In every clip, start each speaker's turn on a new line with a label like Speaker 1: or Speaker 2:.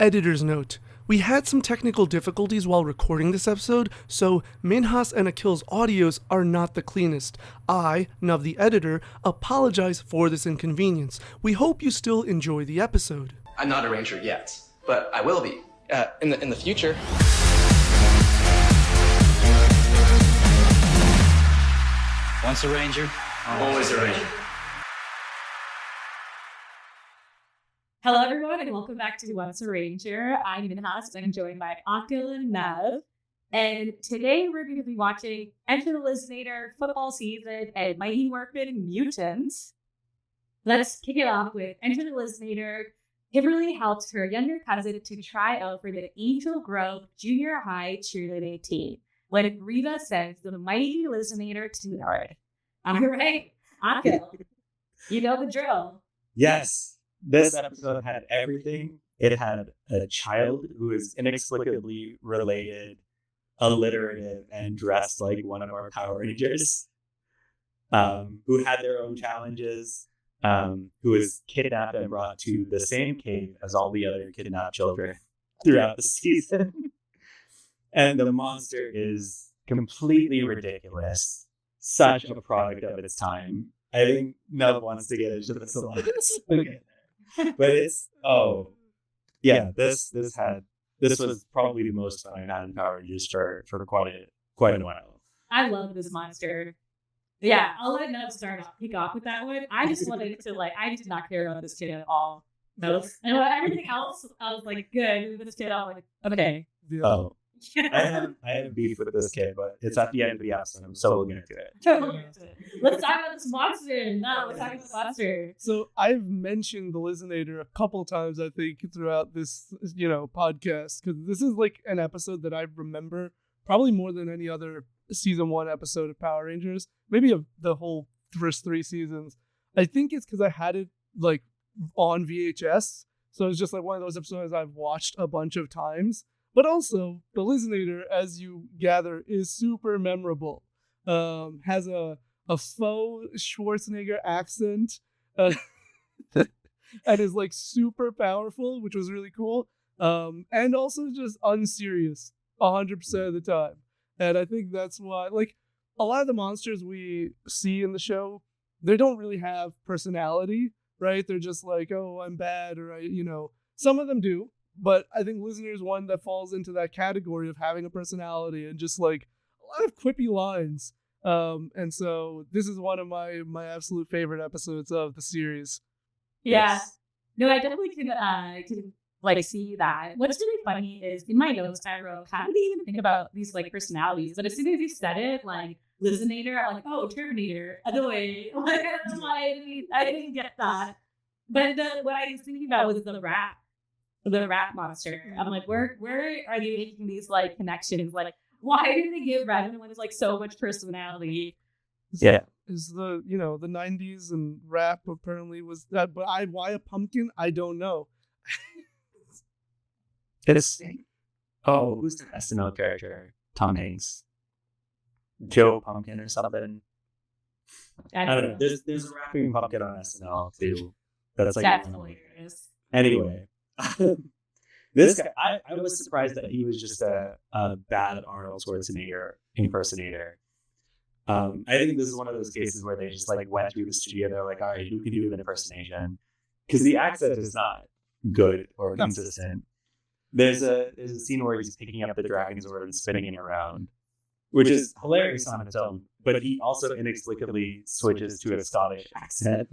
Speaker 1: Editor's note. We had some technical difficulties while recording this episode, so Minhas and Akil's audios are not the cleanest. I, Nuv the editor, apologize for this inconvenience. We hope you still enjoy the episode.
Speaker 2: I'm not a ranger yet, but I will be in the future.
Speaker 3: Once a ranger,
Speaker 2: Always a ranger.
Speaker 4: Hello, everyone, and welcome back to Once a Ranger. I'm Minhas, and I'm joined by Akil and Nav. And today we're going to be watching Enter the Lizzinator football season and Mighty Morphin Mutants. Let's kick it off with Enter the Lizzinator. Kimberly helps her younger cousin to try out for the Angel Grove Junior High cheerleading team when Reva sends the Mighty Lizzinator to her. All right, Akil, you know the drill.
Speaker 5: Yes. This episode had everything. It had a child who is inexplicably related, alliterative, and dressed like one of our Power Rangers, who had their own challenges, who was kidnapped and brought to the same cave as all the other kidnapped children throughout the season. And the monster is completely ridiculous. Such a product of its time. I think Nub wants to get into this a lot. Okay. But it's this was probably the most fun I had in Power Rangers for quite a while.
Speaker 4: I love this monster. Yeah, I'll let Nub kick off with that one. I just wanted to I did not care about this kid at all. And everything else, I was like, good. This kid, I was like, okay.
Speaker 5: Oh. I have beef with this kid, but it's at the end of the episode. I'm so looking into it.
Speaker 4: Let's talk about this monster. No, let's talk about the monster.
Speaker 1: So I've mentioned the Lizzinator a couple times, I think, throughout this, podcast, because this is like an episode that I remember probably more than any other season 1 episode of Power Rangers, maybe of the whole first 3 seasons. I think it's because I had it like on VHS, so it's just like one of those episodes I've watched a bunch of times. But also, the Lizzinator, as you gather, is super memorable. Has a faux Schwarzenegger accent, and is like super powerful, which was really cool. And also just unserious 100% of the time. And I think that's why, like, a lot of the monsters we see in the show, they don't really have personality, right? They're just like, oh, I'm bad, or some of them do. But I think Lizzinator is one that falls into that category of having a personality and just like a lot of quippy lines. And so this is one of my absolute favorite episodes of the series.
Speaker 4: Yeah. Yes. No, I definitely can see that. What's really funny is in my notes I wrote, how do they even think about these like personalities? But as soon as you said it, like Lizzinator, I'm like, oh, Terminator, annoying. Like, that's why I didn't get that. But what I was thinking about was the rat monster. I'm like, where are they making these like connections? Like, why do they give Rat one like so much personality?
Speaker 5: Yeah,
Speaker 1: is the the 90s and rap apparently was that, but why a pumpkin? I don't know.
Speaker 5: It is. Oh, who's the SNL character? Tom Hanks, Joe Pumpkin or something. I don't know. There's a rapping pumpkin on SNL too. That's like
Speaker 4: definitely hilarious.
Speaker 5: Anyway. This guy, I was surprised that he was just a bad Arnold Schwarzenegger impersonator. I think this is one of those cases where they just like went through the studio. They're like, all right, who can do an impersonation? Because the accent is not good or consistent. There's a scene where he's picking up the dragon sword and spinning it around, which is hilarious on its own. But he also inexplicably switches to a Scottish accent.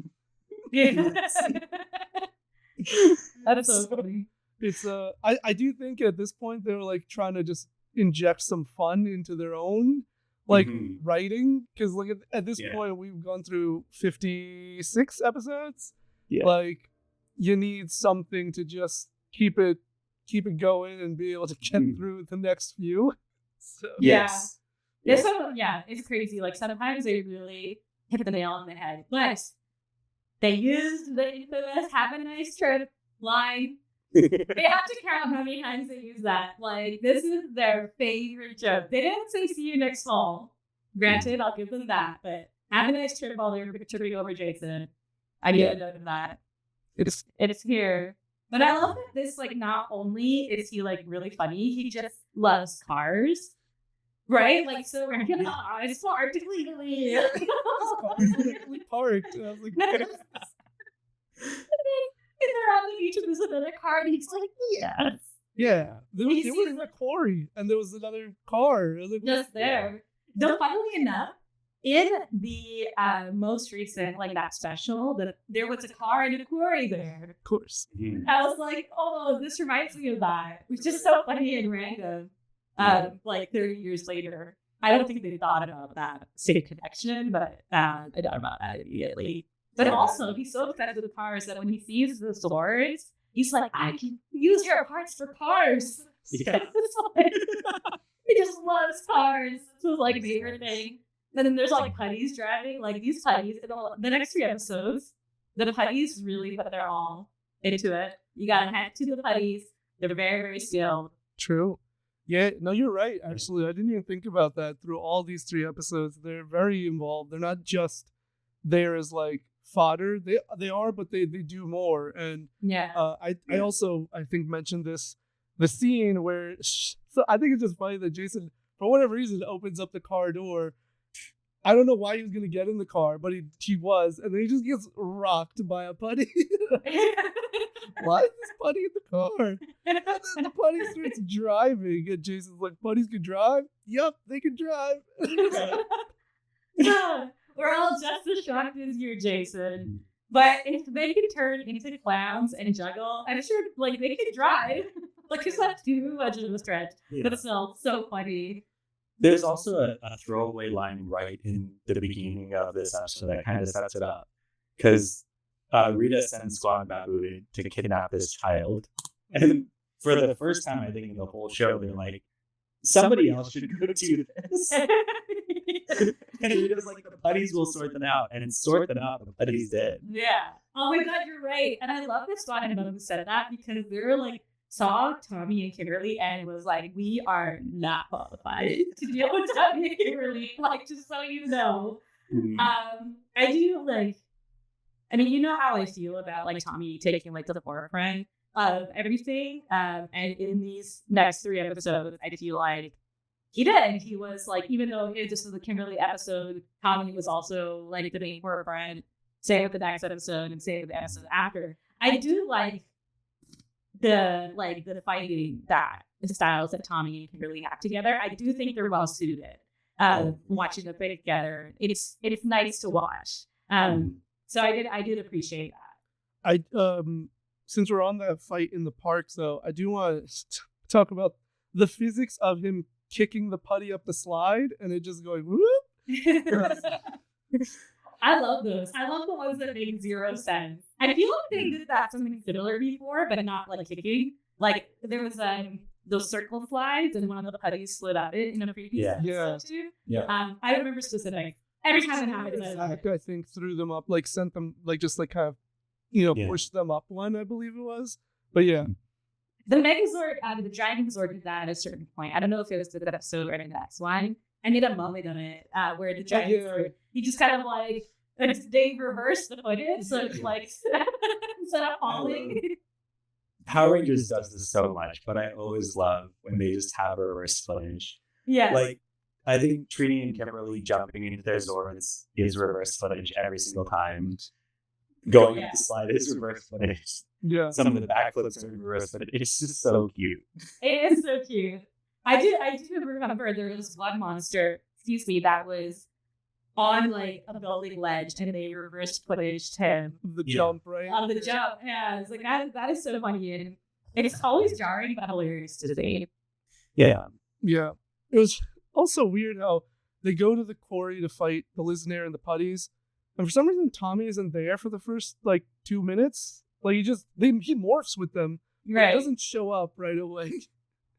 Speaker 4: That's so funny.
Speaker 1: It's I do think at this point they were like trying to just inject some fun into their own writing, because like at this point we've gone through 56 episodes. Yeah. Like you need something to just keep it going and be able to get through the next few. So.
Speaker 5: Yes.
Speaker 4: Yeah. This one, it's crazy. Like sometimes they really hit the nail on the head. But they used the infamous "Have a nice trip" line. They have to count how many times they use that. Like, this is their favorite joke. They didn't say "see you next fall." Granted, I'll give them that. But have a nice trip while they're tripping over Jason. I need to note that. It is here. But I love that this, like, not only is he, like, really funny, he just loves cars. Right? Like, so we're like, oh, it's parked legally.
Speaker 1: It's parked. And I was like,
Speaker 4: And they're on the beach and there's another car and he's like, yes.
Speaker 1: yeah. They were in a quarry and there was another car. I was like,
Speaker 4: Just there. Though, funnily enough, in the most recent, like, that special, there was a car in a quarry there.
Speaker 1: Of course.
Speaker 4: I was like, oh, this reminds me of that. Which is so funny and random. Like 30 years later. I don't think they thought about that same connection, but I thought about that immediately. But also, he's so obsessed with the cars that when he sees the stores, he's like, I can use your parts for cars.
Speaker 5: Yeah.
Speaker 4: He just loves cars. So it's like a favorite thing. And then there's like putties driving, like these putties. In the next 3 episodes, the putties really put their all into it. You gotta head to the putties. They're very, very skilled.
Speaker 1: True. Yeah, no, you're right. Actually, I didn't even think about that. Through all these 3 episodes, they're very involved. They're not just there as like fodder. They are, but they do more. And
Speaker 4: Yeah.
Speaker 1: I also I think mentioned this, the scene where so I think it's just funny that Jason, for whatever reason, opens up the car door. I don't know why he was gonna get in the car, but he was, and then he just gets rocked by a putty. Why is this putty in the car? And then the putty starts driving, and Jason's like, "Putties can drive? Yup, they can drive."
Speaker 4: We're all just as shocked as you, Jason. But if they can turn into clowns and juggle, I'm sure like they can drive. Like it's not too much of a stretch, but it's still so funny.
Speaker 5: There's also a throwaway line right in the beginning of this episode that kind of sets it up. Because Rita sends Squad Babu to kidnap this child. And for the first time, I think, in the whole show, they're like, somebody else should go do this. And Rita's like, the putties will sort them out. And sort them out, the putties did.
Speaker 4: Yeah. Oh my God, you're right. And I love that Squad and Babu said that because they're like, saw Tommy and Kimberly and was like, we are not qualified to deal with Tommy and Kimberly, like, just so you know. I do, like, I mean, you know how I feel about, like, Tommy taking, like, to the forefront of everything, and in these next 3 episodes, I feel like he did. He was, like, even though it just was the Kimberly episode, Tommy was also, like, the main forefront, same with the next episode, and same with the episode after. I do like the fighting that the styles that Tommy and Kimberly have together. I do think they're well suited. Watching them play together, it's nice to watch. So I did appreciate that.
Speaker 1: Since we're on that fight in the parks, though, I do want to talk about the physics of him kicking the putty up the slide and it just going whoop.
Speaker 4: I love those. I love the ones that make 0 sense. I feel like they did that something similar before, but not like kicking. Like there was those circle slides, and one of the putties slid out in a previous episode too.
Speaker 5: Yeah.
Speaker 4: I don't remember specific. Every time it happens,
Speaker 1: Zach, I think threw them up, like sent them, like just like kind of, pushed them up one, I believe it was. But yeah.
Speaker 4: The Megazord, the Dragon Zord did that at a certain point. I don't know if it was that episode or the next one. I need a moment on it where the Dragon Zord, he just kind of like, they reversed the footage, so it's like instead of falling.
Speaker 5: Power Rangers does this so much, but I always love when they just have a reverse footage.
Speaker 4: Yeah.
Speaker 5: Like, I think Trini and Kimberly jumping into their Zords is reverse footage every single time. Going up the slide is reverse footage.
Speaker 1: Yeah.
Speaker 5: Some of the backflips are reverse footage. It's just so cute.
Speaker 4: It is so cute. I do remember there was one monster, that was on like a building ledge and they reverse footage him.
Speaker 1: The jump, right?
Speaker 4: On the jump. Yeah. It's like that is so funny. And it's always jarring but hilarious to see.
Speaker 5: Yeah.
Speaker 1: Yeah. It was also weird how they go to the quarry to fight the Lizzinator and the Putties. And for some reason Tommy isn't there for the first like 2 minutes. Like he morphs with them.
Speaker 4: Right.
Speaker 1: He doesn't show up right away.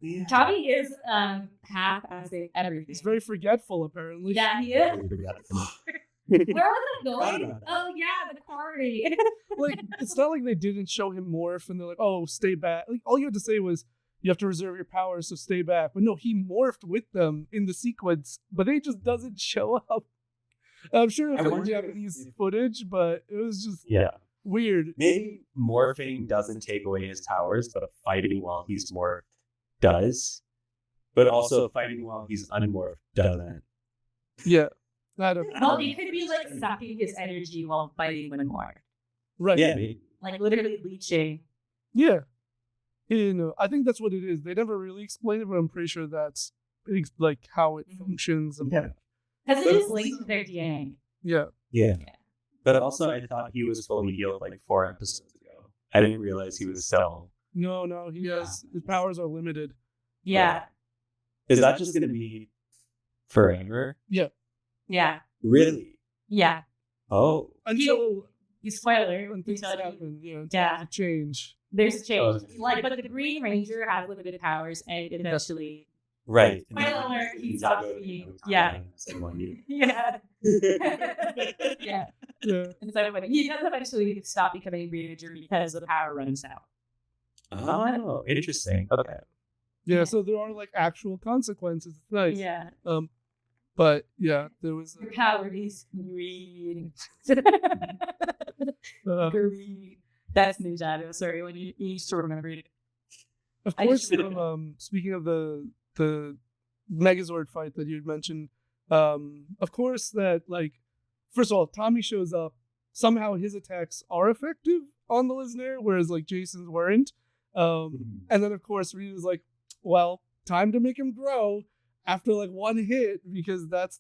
Speaker 4: Yeah. Tommy is half-assing everything.
Speaker 1: He's very forgetful, apparently.
Speaker 4: Yeah, he is. Where was it going? Oh yeah, the quarry.
Speaker 1: Like it's not like they didn't show him morph and they're like, oh, stay back. Like all you had to say was you have to reserve your powers, so stay back. But no, he morphed with them in the sequence, but he just doesn't show up. I'm sure it's like Japanese footage, but it was just weird.
Speaker 5: Maybe morphing doesn't take away his powers, but fighting while he's morphed does. But also fighting while he's unmorphed doesn't.
Speaker 1: Yeah. I don't
Speaker 4: Well, he could be like sucking his energy while fighting when more.
Speaker 1: Right.
Speaker 5: Yeah.
Speaker 4: Like literally leeching.
Speaker 1: Yeah. You know, I think that's what it is. They never really explained it, but I'm pretty sure that's like how it functions. And
Speaker 5: Yeah.
Speaker 4: Because it is linked to their DNA.
Speaker 1: Yeah.
Speaker 5: Yeah. But also, I thought he was fully healed like 4 episodes ago. I didn't realize he was still.
Speaker 1: No, he has his powers are limited.
Speaker 4: Yeah.
Speaker 5: Is that just going to be forever?
Speaker 1: Yeah.
Speaker 4: Yeah.
Speaker 5: Really?
Speaker 4: Yeah.
Speaker 5: Oh.
Speaker 1: Until
Speaker 4: You spoiler.
Speaker 1: when things happen, yeah.
Speaker 4: Yeah.
Speaker 1: Change.
Speaker 4: There's a change.
Speaker 5: Oh.
Speaker 4: Like, but the Green Ranger has limited powers and eventually.
Speaker 5: Right.
Speaker 4: Spoiler alert, he stops being. Yeah. Yeah. Yeah.
Speaker 1: Yeah.
Speaker 4: And so he does eventually stop becoming a Green Ranger because the power runs out.
Speaker 5: Oh, interesting. Okay.
Speaker 1: Yeah, so there are like actual consequences. It's nice.
Speaker 4: Yeah.
Speaker 1: But yeah, there was
Speaker 4: Your power is green. Green. That's New Shadow. Sorry, when you used to remember it.
Speaker 1: of
Speaker 4: I
Speaker 1: course
Speaker 4: just-
Speaker 1: speaking of the Megazord fight that you'd mentioned, of course that like first of all, Tommy shows up, somehow his attacks are effective on the Lizzinator, whereas like Jason's weren't. And then of course Rita's like, well, time to make him grow after like one hit, because that's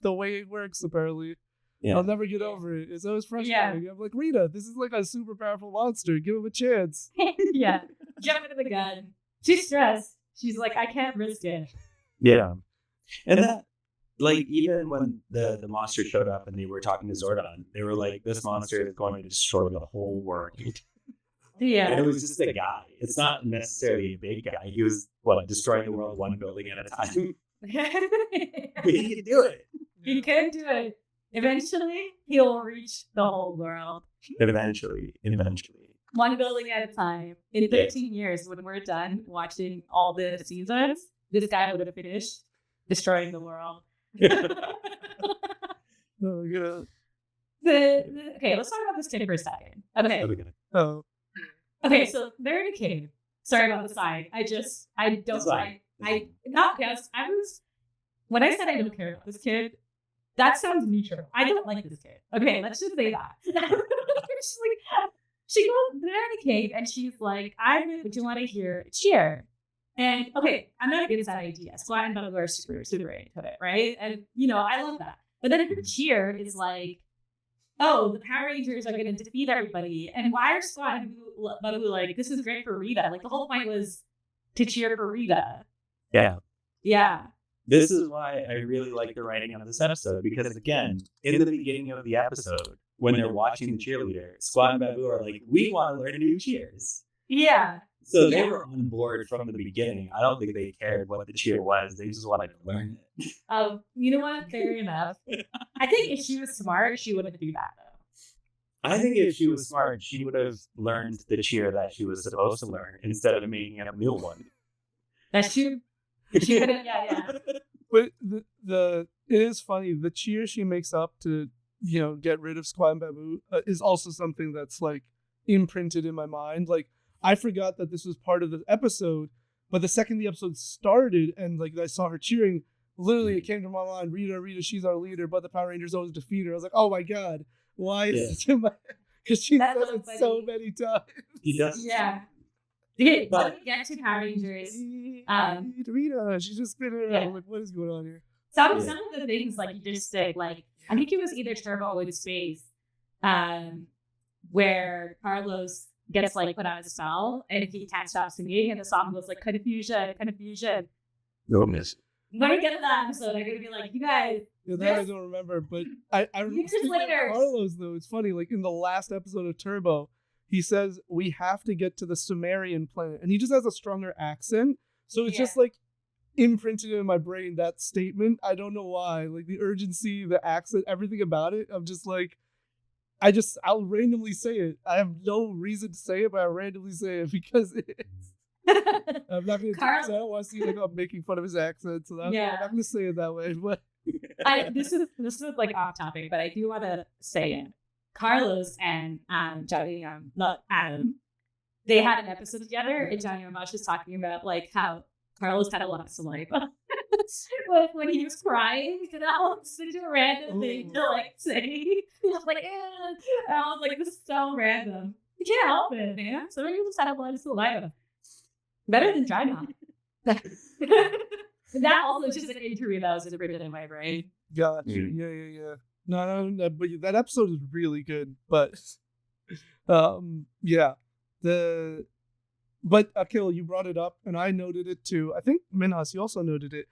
Speaker 1: the way it works apparently.
Speaker 5: Yeah.
Speaker 1: I'll never get over it. It's always frustrating. I'm like, Rita, this is like a super powerful monster. Give him a chance.
Speaker 4: Yeah. Jump into the gun. She's stressed. She's like, I can't risk it.
Speaker 5: Yeah. And that, like, even when the monster showed up and they were talking to Zordon, they were like, this monster is going to destroy the whole world. And
Speaker 4: Yeah.
Speaker 5: it was just a guy. It's not necessarily a big guy. He was, destroying the world one building at a time. But he could do it.
Speaker 4: He can do it. Eventually, he'll reach the whole world.
Speaker 5: Eventually.
Speaker 4: One building at a time. In 13 years, when we're done watching all the seasons, this guy would have finished destroying the world.
Speaker 1: Oh, yeah.
Speaker 4: Okay, let's talk about this kid for a second. Okay.
Speaker 1: Oh,
Speaker 4: Okay, so they're in a cave. Sorry about the side. I don't
Speaker 5: That's fine.
Speaker 4: not guess. When I said I don't care about this kid, that sounds neutral. I don't like this kid. Okay, let's just say that. She's like, she goes, they're in a cave and she's like, would you want to hear a cheer? And okay, I'm not against that idea. Squat and Bubba are super into it, right? And I love that. But then her cheer is like, oh, the Power Rangers are going to defeat everybody. And why are Squat and Bubba like, this is great for Rita? Like, the whole point was to cheer for Rita.
Speaker 5: Yeah.
Speaker 4: Yeah.
Speaker 5: This is why I really like the writing on this episode, because again, in the beginning of the episode, when they're watching the cheerleader, Squat and Babu are like, we want to learn new cheers.
Speaker 4: Yeah.
Speaker 5: So they were on board from the beginning. I don't think they cared what the cheer was. They just wanted to learn it.
Speaker 4: You know what? Fair enough. I think if she was smart, she wouldn't do that, though.
Speaker 5: I think if she was smart, she would have learned the cheer that she was supposed to learn instead of making up a new one.
Speaker 4: That's true. She could have, yeah.
Speaker 1: but it is funny. The cheer she makes up to get rid of Squat and Babu is also something that's like imprinted in my mind. Like, I forgot that this was part of the episode, but the second the episode started and like I saw her cheering, literally it came to my mind, Rita, she's our leader, but the Power Rangers always defeat her. I was like, oh my god, why is this in my... Because she
Speaker 4: That's
Speaker 1: says
Speaker 4: so
Speaker 1: it
Speaker 4: funny.
Speaker 1: so many times.
Speaker 5: He does.
Speaker 4: Yeah. Okay,
Speaker 5: But-
Speaker 4: let me get to Power Rangers.
Speaker 1: Rita, she's just spinning around.
Speaker 4: Yeah.
Speaker 1: I'm like, what is going on here?
Speaker 4: Some of the things like you just said, like I think it was either Turbo or Space, where Carlos gets like put out as a spell and he can't stop singing and the song goes like confusion.
Speaker 5: No miss.
Speaker 4: When we get to that episode, I'm gonna be like, you guys,
Speaker 1: Yeah, that I
Speaker 4: This-
Speaker 1: don't remember, but I remember
Speaker 4: Years
Speaker 1: speaking of
Speaker 4: later.
Speaker 1: Carlos though. It's funny, like in the last episode of Turbo, he says we have to get to the Sumerian planet, and he just has a stronger accent, so it's
Speaker 4: Yeah.
Speaker 1: just like imprinted in my brain that statement. I don't know why, like the urgency, the accent, everything about it. I'm just like, I'll randomly say it. I have no reason to say it, but I randomly say it because it's. I'm not gonna.
Speaker 4: Carl-
Speaker 1: I don't want to see like I'm making fun of his accent, so I'm
Speaker 4: Yeah.
Speaker 1: not gonna say it that way. But
Speaker 4: this is like off topic, but I do want to say it. Carlos and Johnny, not Adam, they had an episode together, and Johnny Ramash was talking about like how Carlos had a lot of saliva when he was crying, and that was such a random thing to like say. He was like, and I was like, this is so random. You can't help it, man. So you just had a lot of saliva. Better than dry mouth. That also is just an interview that was written in my brain.
Speaker 1: Gotcha. Yeah. No, but that episode is really good. But, yeah. But Akil, you brought it up, and I noted it too. I think Minhas, you also noted it.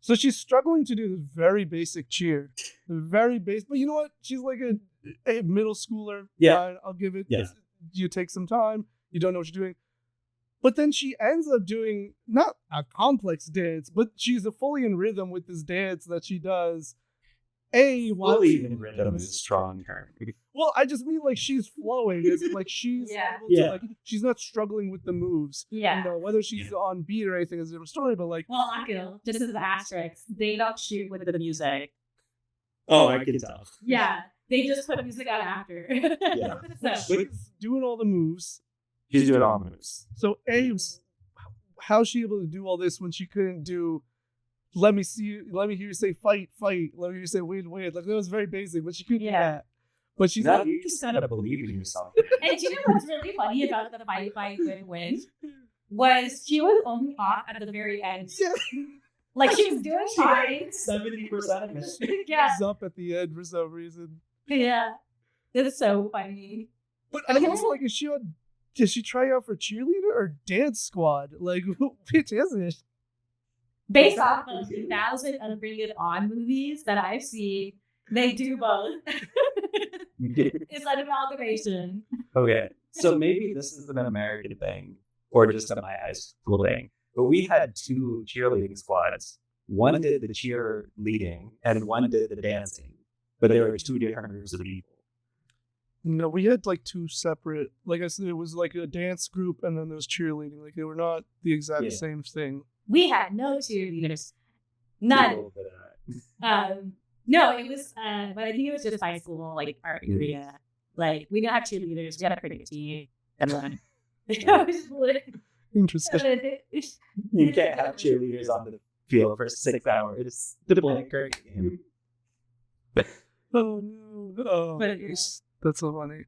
Speaker 1: So she's struggling to do this very basic cheer, very basic. But you know what? She's like a middle schooler.
Speaker 5: Yeah,
Speaker 1: I'll give it.
Speaker 5: Yeah.
Speaker 1: You take some time. You don't know what you're doing. But then she ends up doing not a complex dance, but she's fully in rhythm with this dance that she does.
Speaker 5: Fully in rhythm is a strong term.
Speaker 1: Well, I just mean like she's flowing. It's like she's able to, like, she's not struggling with the moves.
Speaker 4: Yeah.
Speaker 1: You know, whether she's on beat or anything is a different story, but like.
Speaker 4: Well, Akil, just as an asterisk, they don't shoot with the music.
Speaker 5: Oh, I can tell.
Speaker 4: Yeah. They just put music on after.
Speaker 5: Yeah.
Speaker 4: So.
Speaker 1: She's doing all the moves.
Speaker 5: She's doing all the moves.
Speaker 1: So, how's she able to do all this when she couldn't do, let me hear you say fight, let me hear you say win. Like, that was very basic, but she couldn't do that. But she's
Speaker 5: not, you just gotta believe in yourself.
Speaker 4: And you know what's really funny about the fight, win, was she was only off at the very end.
Speaker 1: Yeah.
Speaker 4: Like, she was doing fine.
Speaker 5: 70% of it.
Speaker 4: Yeah.
Speaker 1: She's up at the end for some reason.
Speaker 4: Yeah. It's so funny.
Speaker 1: But I was like, did she try out for cheerleader or dance squad? Like, which is it?
Speaker 4: Based off of 1,000 Unbring On movies that I've seen, they do both. It's like an amalgamation.
Speaker 5: Okay, so maybe this is an American thing, or just a my high school thing. But we had two cheerleading squads. One did the cheerleading, and one did the dancing. But they were two different groups of people.
Speaker 1: No, we had like two separate. Like I said, it was like a dance group, and then there was cheerleading. Like they were not the exact same thing.
Speaker 4: We had no cheerleaders. None. No, it was, but I think it was just high school, like our area. Like, we didn't have cheerleaders, we had a cricket team. And then,
Speaker 1: interesting.
Speaker 5: You can't have cheerleaders on the field for 6 hours to play a cricket game.
Speaker 1: Oh no! Oh,
Speaker 4: but,
Speaker 1: that's so funny.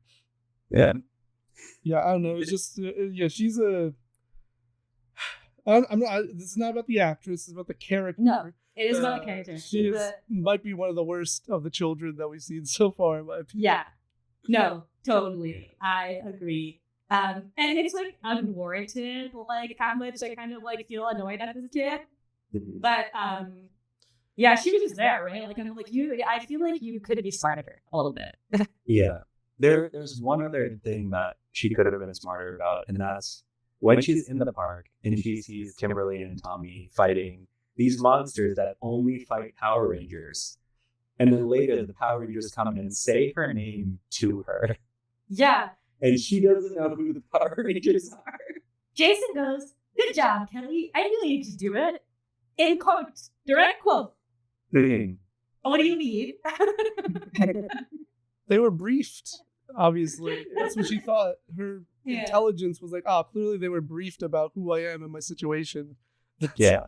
Speaker 5: Yeah.
Speaker 1: Yeah, I don't know. It's just she's a. I'm not. This is not about the actress. It's about the character.
Speaker 4: No, it is about the character.
Speaker 1: She might be one of the worst of the children that we've seen so far, in my opinion.
Speaker 4: Yeah. No, totally. I agree. And it's like unwarranted, like how much I kind of like feel annoyed at this kid. But yeah, she was just there, right? Like, kind of like I feel like you could be smarter a little bit.
Speaker 5: Yeah. There's one other thing that she could have been smarter about, and that's when she's in the park and she sees Kimberly and Tommy fighting these monsters that only fight Power Rangers. And then later the Power Rangers come and say her name to her.
Speaker 4: Yeah.
Speaker 5: And she doesn't know who the Power Rangers are.
Speaker 4: Jason goes, "Good job, Kelly. I knew you could do it." In quotes, direct quote. What do you need?
Speaker 1: They were briefed, obviously. That's what she thought. Her intelligence was like, clearly they were briefed about who I am and my situation.
Speaker 5: Yeah.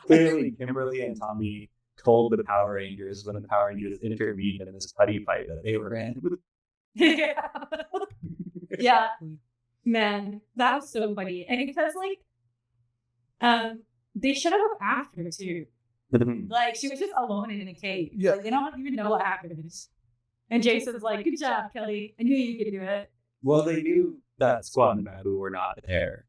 Speaker 5: Clearly, Kimberly and Tommy told the Power Rangers when the Power Rangers intervened in this putty fight that they were in.
Speaker 4: Yeah. Yeah. Man, that was so funny. And because, like, they shut up after, too. Like, she was just alone in a cave.
Speaker 1: Yeah.
Speaker 4: Like, they don't even know what happened. And Jason's like, "Good job, Kelly. I knew you could do it."
Speaker 5: Well, they knew that Squat and Babu were not there.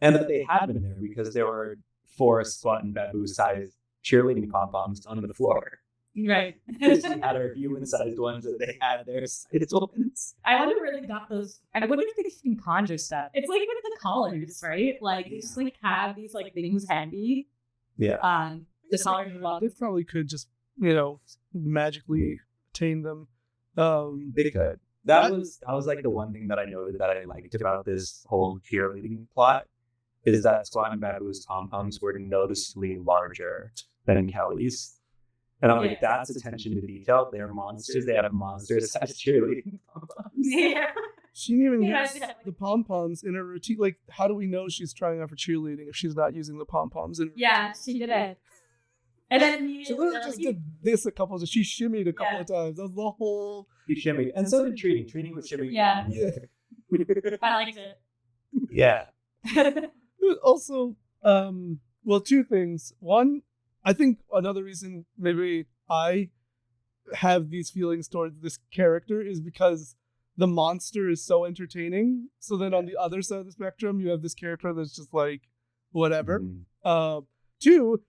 Speaker 5: And that they had been there because there were 4 Squat and Babu-sized cheerleading pom-poms on the floor.
Speaker 4: Right.
Speaker 5: She had her human-sized ones that they had their sides open.
Speaker 4: I wonder where they got those. I wonder if they can conjure stuff. It's like with the collars, right? Like, they just, like, have these, like, things handy.
Speaker 5: Yeah.
Speaker 4: The collars are well.
Speaker 1: They probably could just, magically attain them.
Speaker 5: They could. That was like the one thing that I noted that I liked about this whole cheerleading plot is that Squat and Babu's pom-poms were noticeably larger than Kelly's. And I'm like, that's attention to detail. They're monsters. They have monsters as cheerleading.
Speaker 4: Yeah.
Speaker 1: She didn't even
Speaker 4: Yeah,
Speaker 1: use
Speaker 4: yeah.
Speaker 1: the pom-poms in her routine. Like, how do we know she's trying out for cheerleading if she's not using the pom-poms in her
Speaker 4: Yeah,
Speaker 1: routine?
Speaker 4: she did it. And then
Speaker 1: She literally just did this a couple of... She shimmied a couple of times. That was the whole...
Speaker 5: He shimmied. And so did Treating. Treating was shimmying.
Speaker 4: Yeah.
Speaker 1: Yeah.
Speaker 4: I liked it.
Speaker 5: Yeah.
Speaker 1: Also, well, two things. One, I think another reason maybe I have these feelings towards this character is because the monster is so entertaining. So then on the other side of the spectrum, you have this character that's just like, whatever. Two,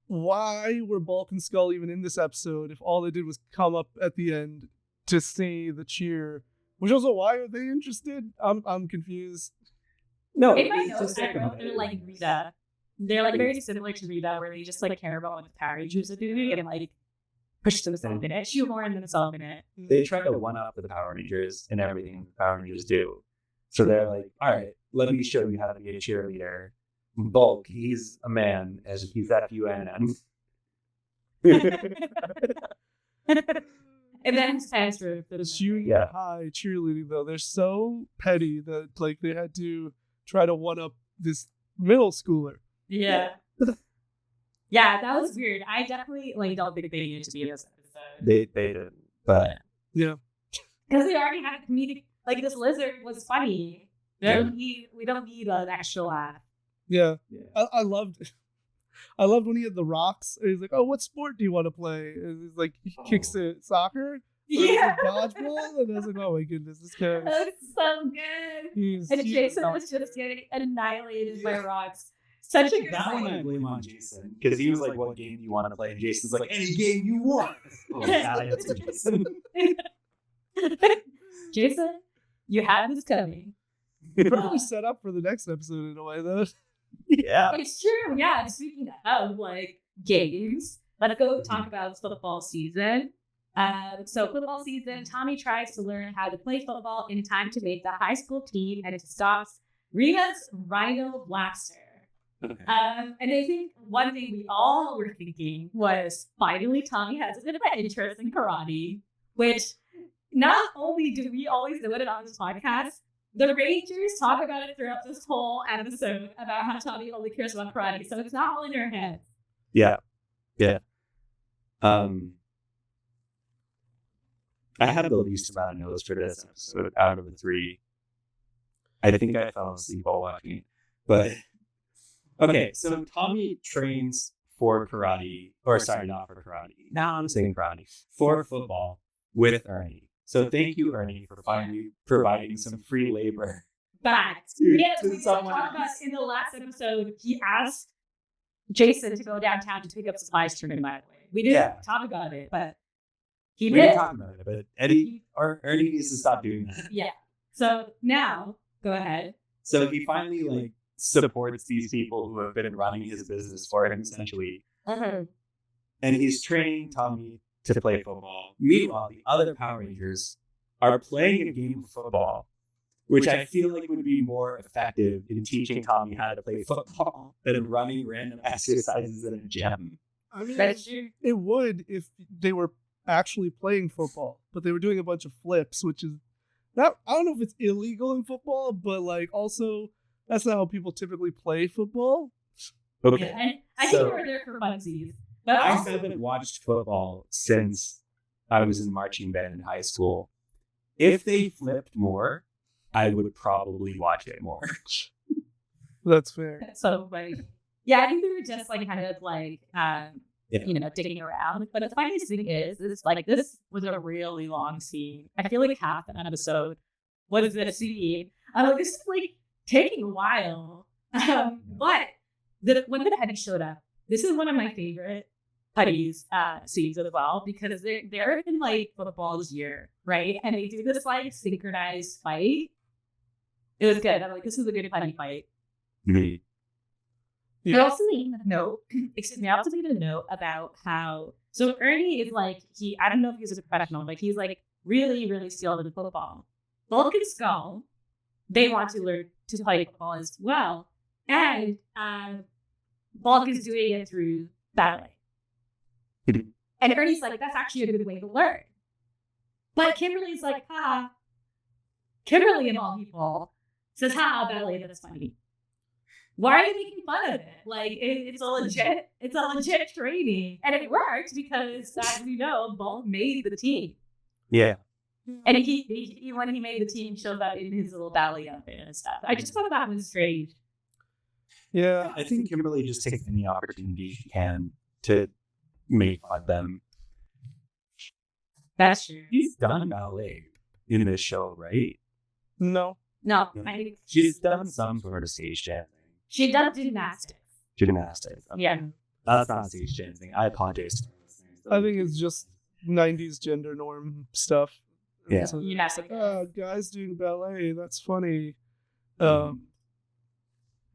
Speaker 1: why were Bulk and Skull even in this episode if all they did was come up at the end to say the cheer? Which also, why are they interested? I'm confused.
Speaker 5: No,
Speaker 4: If I
Speaker 5: it's
Speaker 4: know,
Speaker 5: just
Speaker 4: I wrote they're like Rita. They're like very similar to Rita, where they just like care about what the Power Rangers are doing and like push themselves in it, shoehorn themselves in it.
Speaker 5: they try to one-up the Power Rangers in everything the Power Rangers do. So they're like, all right, let me show you how to be a cheerleader. Bulk, he's a man, as he's FUNN.
Speaker 4: And then his parents were
Speaker 1: The shooting
Speaker 5: Yeah.
Speaker 1: high cheerleading though, they're so petty that like they had to try to one up this middle schooler.
Speaker 4: yeah. Yeah, that was weird. I definitely like don't think they needed to be in this episode.
Speaker 5: They did, but
Speaker 1: Yeah.
Speaker 4: Because they already had a comedic, like this lizard was funny. We don't need an extra laugh.
Speaker 1: Yeah.
Speaker 5: yeah.
Speaker 1: I loved when he had the rocks. And he's like, "Oh, what sport do you want to play?" And he's like, he kicks it, soccer, or is it dodgeball. And I was like, "Oh my goodness, this guy."
Speaker 4: That's so good.
Speaker 1: He's
Speaker 4: And
Speaker 1: huge.
Speaker 4: Jason was just getting annihilated by rocks. Such a good
Speaker 5: That one I
Speaker 4: scene.
Speaker 5: blame on Jason because he was like, "What game do you want to play?" And Jason's like, "Any game you want." Oh, bad answer, Jason.
Speaker 4: Jason, you had this coming.
Speaker 1: He probably set up for the next episode in a way, though.
Speaker 5: Yeah.
Speaker 4: It's true, yeah. Speaking of like games, let's go talk about football season. So football season, Tommy tries to learn how to play football in time to make the high school team and to stop Rita's Rhino Blaster.
Speaker 5: Okay.
Speaker 4: And I think one thing we all were thinking was finally Tommy has a bit of an interest in karate, which not only do we always know it on this podcast, the Rangers talk about it throughout this whole episode about how Tommy only cares about karate, so it's not all in their head.
Speaker 5: Yeah. Yeah. I had the least amount of notes for this episode out of the three. I think I fell asleep while watching it. But okay, so Tommy trains for karate, or sorry, not for karate. Now I'm saying karate. For football with Ernie. So thank you, Ernie, for finally providing some free labor.
Speaker 4: But
Speaker 5: Dude,
Speaker 4: yes,
Speaker 5: to
Speaker 4: we
Speaker 5: someone
Speaker 4: talked about
Speaker 5: else.
Speaker 4: in the last episode, he asked Jason to go downtown to pick up supplies for him, by the way. We didn't talk about it, but he
Speaker 5: We didn't
Speaker 4: did.
Speaker 5: talk about it, but Eddie or Ernie needs to stop doing that.
Speaker 4: Yeah. So now, go ahead.
Speaker 5: So he finally like supports these people who have been running his business for him essentially. And he's training Tommy to play football. Meanwhile, the other Power Rangers are playing a game of football, which I feel like would be more effective in teaching Tommy how to play football than running random exercises in a gym.
Speaker 1: I mean,
Speaker 4: That's true.
Speaker 1: it would if they were actually playing football, but they were doing a bunch of flips, which is not, I don't know if it's illegal in football, but like also that's not how people typically play football.
Speaker 5: Okay.
Speaker 4: And I
Speaker 5: So-
Speaker 4: think we were there for funsies. But
Speaker 5: I
Speaker 4: also,
Speaker 5: haven't watched football since I was in marching band in high school. If they flipped more, I would probably watch it more.
Speaker 1: That's fair.
Speaker 4: so like, yeah, I think they were just like kind of like, digging around. But the funniest thing is like this was a really long scene. I feel like half an episode was in a scene. I'm like, this is like taking a while. But when the Penny showed up, this is one of my favorite Putties scenes as well, because they're in like football's year, right? And they do this like synchronized fight. It was good. I'm like, this is a good Putty fight.
Speaker 5: Mhm.
Speaker 4: I also made a note. Excuse me. I also made a note about how Ernie is like I don't know if he's a professional, but he's like really, really skilled in football. Bulk and Skull, they want to learn to play football as well, and Bulk is doing it through ballet. And Ernie's like, that's actually a good way to learn. But Kimberly's like, Kimberly of all people says, ballet, that's funny. Why are you making fun of it? Like, it's a legit training. And it worked because, as we know, Bulk made the team.
Speaker 5: Yeah.
Speaker 4: And he when he made the team, showed that in his little ballet outfit and stuff. I just thought that was strange.
Speaker 1: Yeah.
Speaker 5: I think Kimberly just takes any opportunity she can to make fun of them.
Speaker 4: That's true.
Speaker 5: She's done ballet in this show, right?
Speaker 1: No.
Speaker 4: No,
Speaker 5: No.
Speaker 4: I think
Speaker 5: She's done some sort of stage dancing.
Speaker 4: she does gymnastics.
Speaker 5: Gymnastics.
Speaker 4: Yeah.
Speaker 5: That's not stage dancing. I apologize.
Speaker 1: I think it's just 90s gender norm stuff.
Speaker 5: Yeah.
Speaker 1: So,
Speaker 4: Gymnastics.
Speaker 1: guys doing ballet, that's funny.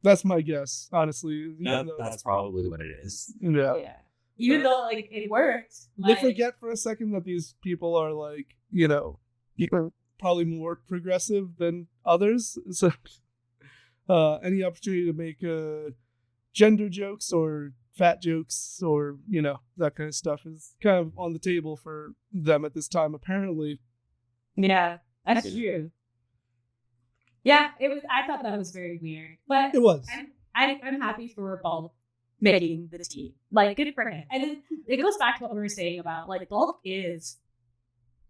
Speaker 1: That's my guess, honestly.
Speaker 5: That's probably what it is.
Speaker 1: Yeah.
Speaker 4: Yeah. Even though like it worked.
Speaker 1: They
Speaker 4: Like,
Speaker 1: forget for a second that these people are like, probably more progressive than others. So any opportunity to make gender jokes or fat jokes or, that kind of stuff is kind of on the table for them at this time, apparently.
Speaker 4: yeah, that's true. Yeah, it was. I thought that was very weird, but
Speaker 1: It was.
Speaker 4: I'm happy for Bulk making the team. Like, good for him. And then it goes back to what we were saying about like Bulk is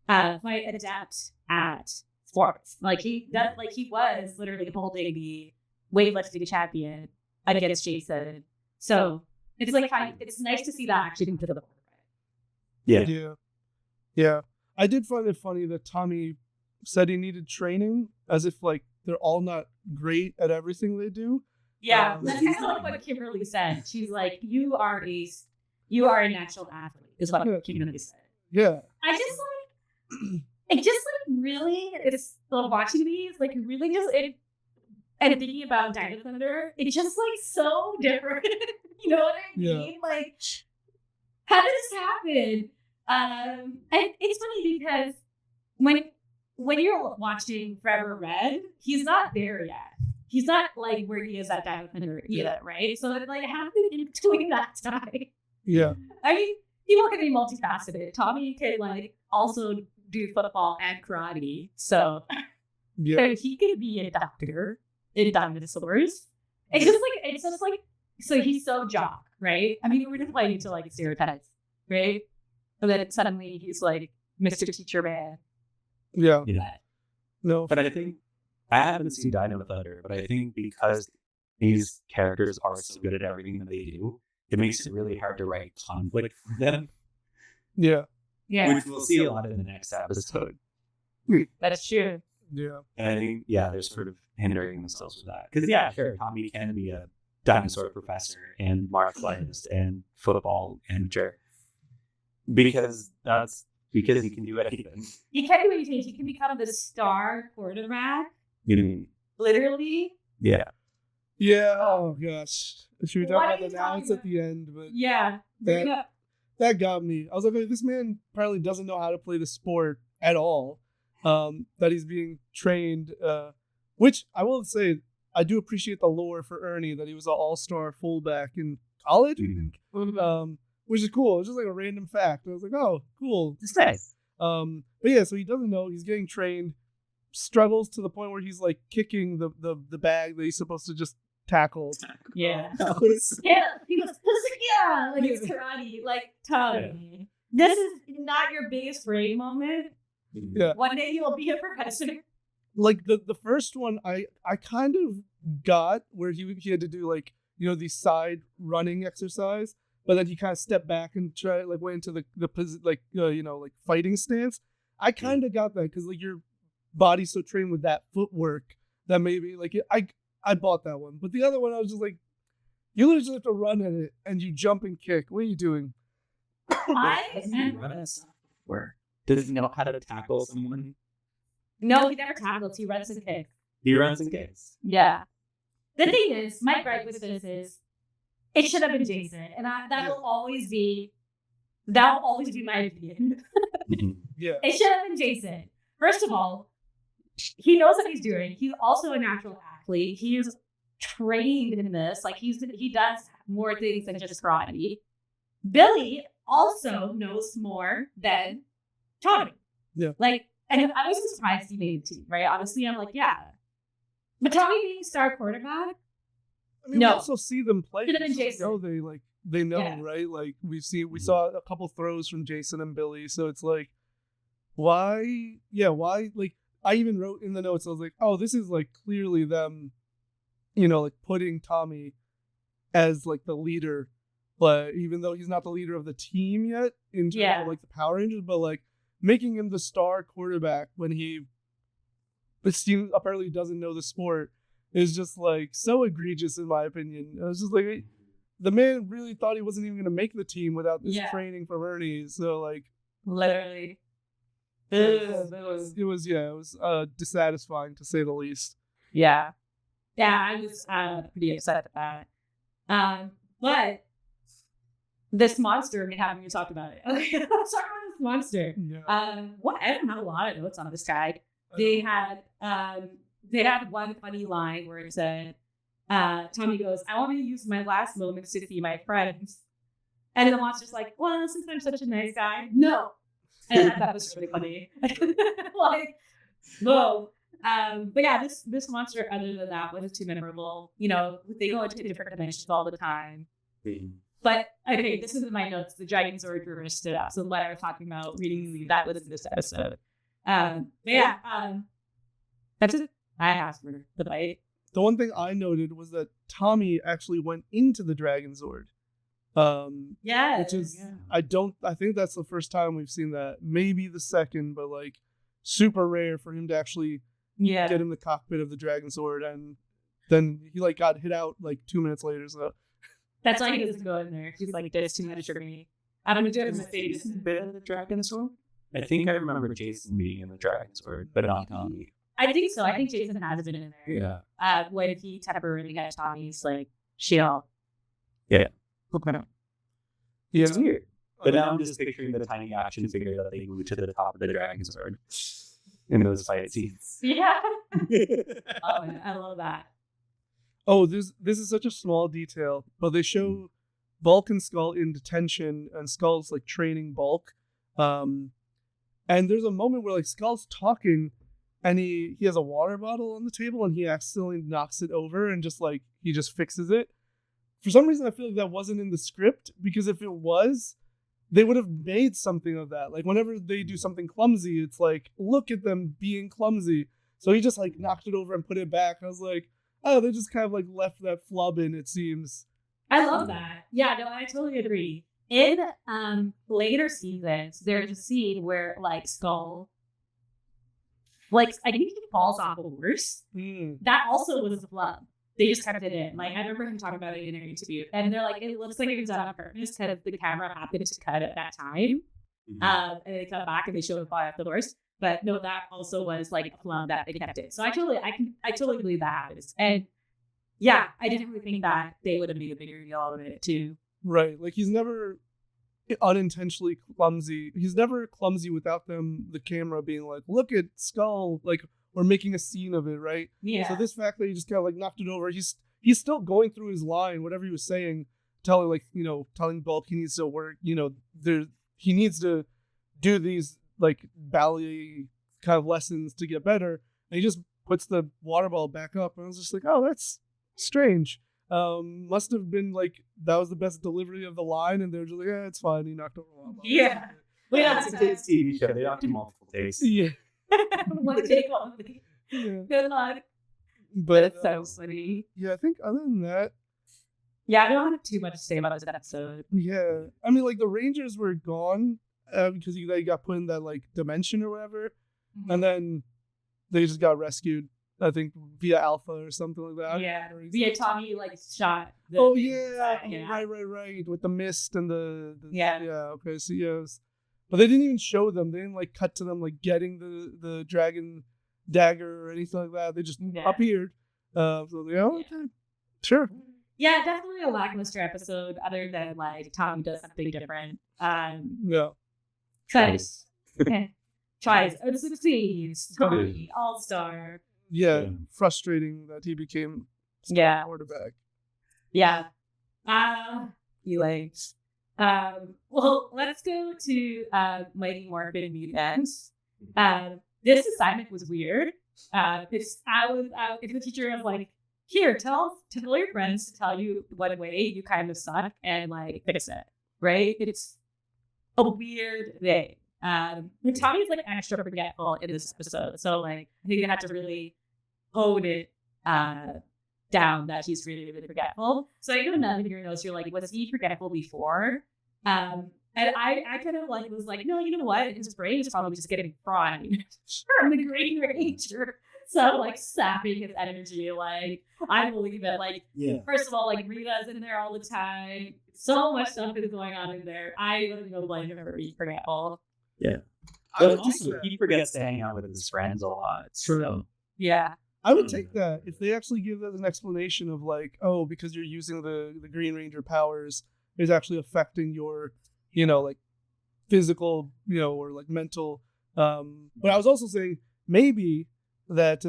Speaker 4: quite adept at sports. Like he was literally holding the weightlifting champion against Jason. So it's like it's nice to see that actually come to the
Speaker 5: Yeah.
Speaker 1: Yeah. I did find it funny that Tommy said he needed training, as if like they're all not great at everything they do.
Speaker 4: Yeah, that's kind of like what Kimberly said. She's like, you are a natural athlete, is what Kimberly said.
Speaker 1: Yeah.
Speaker 4: I just it just like really, it's still watching these, like really just, and thinking about Dino Thunder, it's just like so different. You know what I mean?
Speaker 1: Yeah.
Speaker 4: Like, how did this happen? And it's funny because when you're watching Forever Red, he's not there yet. He's not like where he is at Dino Thunder yet, right? So it like happened in between that time.
Speaker 1: Yeah.
Speaker 4: I mean, people can be multifaceted. Tommy can like also do football and karate, so he could be a doctor in dinosaurs. It's just like so he's so jock, right? I mean, we're just playing into like stereotypes, right? And then suddenly he's like Mr. Teacher Man.
Speaker 1: Yeah.
Speaker 5: No, but I think I haven't seen Dino Thunder, but I think because these characters are so good at everything that they do, it makes it really hard to write conflict for them.
Speaker 1: Yeah.
Speaker 4: Yeah,
Speaker 5: Which we'll see a lot in the next episode.
Speaker 4: that is true.
Speaker 1: Yeah.
Speaker 5: And I think, they're sort of hindering themselves with that. Because, sure, Tommy can be a dinosaur professor and martialist and football amateur. Because he can do anything.
Speaker 4: He can do anything. He can become the star quarterback. Literally.
Speaker 5: Yeah.
Speaker 1: Yeah. Oh gosh. Should we talk
Speaker 4: What
Speaker 1: about
Speaker 4: are you
Speaker 1: the announce
Speaker 4: talking
Speaker 1: at the end? But
Speaker 4: Yeah.
Speaker 1: that got me. I was like, this man apparently doesn't know how to play the sport at all. That he's being trained. Which I will say, I do appreciate the lore for Ernie that he was an all-star fullback in college. I think.
Speaker 4: Mhm.
Speaker 1: Which is cool. It's just like a random fact. I was like, oh, cool.
Speaker 5: It's nice.
Speaker 1: But yeah, so he doesn't know. He's getting trained. Struggles to the point where he's like kicking the bag that he's supposed to just tackle.
Speaker 4: Yeah.
Speaker 1: It's-
Speaker 4: Yeah. He goes, yeah, like it's karate. Like, Tommy, this is not your biggest brain moment.
Speaker 1: Yeah.
Speaker 4: One day you'll be a professor.
Speaker 1: Like the first one, I kind of got where he had to do like the side running exercise, but then he kind of stepped back and went into the fighting stance. I kind of got that because like your body's so trained with that footwork that maybe like I bought that one, but the other one I was just like, you literally just have to run at it and you jump and kick. What are you doing?
Speaker 5: Does he know how to tackle someone?
Speaker 4: No, he never tackles. He runs and kicks.
Speaker 5: He runs and kicks.
Speaker 4: Yeah. The thing is, my gripe with this is, it should have been Jason, and that will always be my opinion.
Speaker 1: Yeah.
Speaker 4: It should have been Jason. First of all, he knows what he's doing. He's also a natural athlete. He is trained in this. Like he does more things than just karate. Billy also knows more than Tommy.
Speaker 1: Yeah.
Speaker 4: Like, and I was surprised he made the team, right? Honestly, I'm like, yeah. But Tommy being star quarterback,
Speaker 1: I mean, we also see them play.
Speaker 4: Should have been
Speaker 1: So
Speaker 4: Jason.
Speaker 1: they know,
Speaker 4: Yeah.
Speaker 1: right? Like we saw a couple throws from Jason and Billy. So it's like, why? Yeah, why? Like I even wrote in the notes, I was like, oh, this is like clearly them, like putting Tommy as like the leader, but even though he's not the leader of the team yet in terms of like the Power Rangers, but like making him the star quarterback when he apparently doesn't know the sport is just like so egregious in my opinion. I was just like, the man really thought he wasn't even going to make the team without this training from Ernie. So like,
Speaker 4: literally,
Speaker 1: it was dissatisfying to say the least.
Speaker 4: Yeah, I was pretty upset at that. But this monster, we haven't even talked about it. Okay, let's talk about this monster.
Speaker 1: Yeah.
Speaker 4: I don't have a lot of notes on this guy. They had one funny line where it said, Tommy goes, "I want to use my last moments to see my friends," and then the monster's like, "Well, since I'm such a nice guy, no." And that was really funny. Like, whoa. But yeah, this monster, other than that, wasn't too memorable. They go into different dimensions all the time. But okay, this is in my notes. The Dragon Zord rumor stood out. So what I was talking about reading that was in this episode. But yeah, that's it. I asked for the fight.
Speaker 1: The one thing I noted was that Tommy actually went into the Dragon Zord. Which is I think that's the first time we've seen that. Maybe the second, but like super rare for him to actually get in the cockpit of the Dragon Zord, and then he like got hit out like 2 minutes later. So
Speaker 4: that's why he doesn't go in there. He's like, "This too much for me." I don't know if
Speaker 5: Jason been in the Dragon Zord. I think I remember Jason being in the Dragon Zord, but not Tommy.
Speaker 4: I think so. I think Jason has been in there.
Speaker 5: Yeah.
Speaker 4: When he temporarily got Tommy's like shield.
Speaker 5: Yeah.
Speaker 1: Yeah.
Speaker 5: It's weird. But now I'm just picturing the tiny action figure that they moved to the top of the Dragon Zord in those fight scenes.
Speaker 4: Yeah. Oh, I love that.
Speaker 1: Oh, this is such a small detail, but they show Bulk and Skull in detention, and Skull's like training Bulk. And there's a moment where like Skull's talking, and he has a water bottle on the table, and he accidentally knocks it over, and he just fixes it. For some reason, I feel like that wasn't in the script, because if it was, they would have made something of that. Like whenever they do something clumsy, it's like, look at them being clumsy. So he just like knocked it over and put it back. I was like, oh, they just kind of like left that flub in, it seems.
Speaker 4: I love that. Yeah, no, I totally agree. In later seasons, there's a scene where like Skull, like I think he falls off a horse. That also was a flub. They just kept it in. Like I remember him talking about it in an interview, and they're like, it looks like it was done on purpose because the camera happened to cut at that time. And they cut back and they showed him fly off the horse. But no, that also was like a flub that they kept it. So I totally believe that happens. And yeah, I didn't really think that they would have made a bigger deal out of it too.
Speaker 1: Right. Like he's never unintentionally clumsy. He's never clumsy without the camera being like, look at Skull, like, or making a scene of it, right?
Speaker 4: Yeah.
Speaker 1: So this fact that he just kind of like knocked it over, he's still going through his line, whatever he was saying, telling Bulk he needs to work, he needs to do these like ballet kind of lessons to get better. And he just puts the water bottle back up, and I was just like, oh, that's strange. Must have been like that was the best delivery of the line, and they're just like, yeah, it's fine. He knocked over a water bottle.
Speaker 4: Yeah.
Speaker 5: Wait, that's a kid's TV show. They don't do multiple takes.
Speaker 1: Yeah.
Speaker 4: One take only.
Speaker 1: Yeah.
Speaker 4: Good luck.
Speaker 1: But
Speaker 4: it's so funny.
Speaker 1: Yeah, I think other than that,
Speaker 4: yeah, I don't have too much to say about this episode.
Speaker 1: Yeah, I mean, like the Rangers were gone because they got put in that like dimension or whatever, and then they just got rescued. I think via Alpha or something like that.
Speaker 4: Yeah, via Tommy like shot.
Speaker 1: Right. With the mist and the okay. So yes, but they didn't even show them. They didn't like cut to them like getting the dragon dagger or anything like that. They just appeared. Okay, sure.
Speaker 4: Yeah, definitely a lackluster episode. Other than like Tommy does something different. Tries. Succeeds. Tommy All-Star.
Speaker 1: Yeah, frustrating that he became quarterback.
Speaker 4: Yeah. He likes. Well, let's go to Mighty Morphin Mutants. This assignment was weird. If the teacher was like, here, tell your friends to tell you what way you kind of suck and like fix it, right? It's a weird thing. Tommy's like extra forgetful in this episode, so like I think they had to really hone it down that he's really, really forgetful. So I know none of your notes, you're like, was he forgetful before? And I kind of like was like, no, you know what? His brain is probably just getting fried from the Green Ranger. So like sapping his energy, like I believe it. Like first of all, like Rita's in there all the time. So much stuff is going on in there. I don't know blame him for being forgetful.
Speaker 5: Yeah. But also he forgets to hang out with his friends a lot. So
Speaker 4: yeah.
Speaker 1: I would take that if they actually give that an explanation of like, oh, because you're using the Green Ranger powers is actually affecting your, like physical, or like mental. But I was also saying maybe that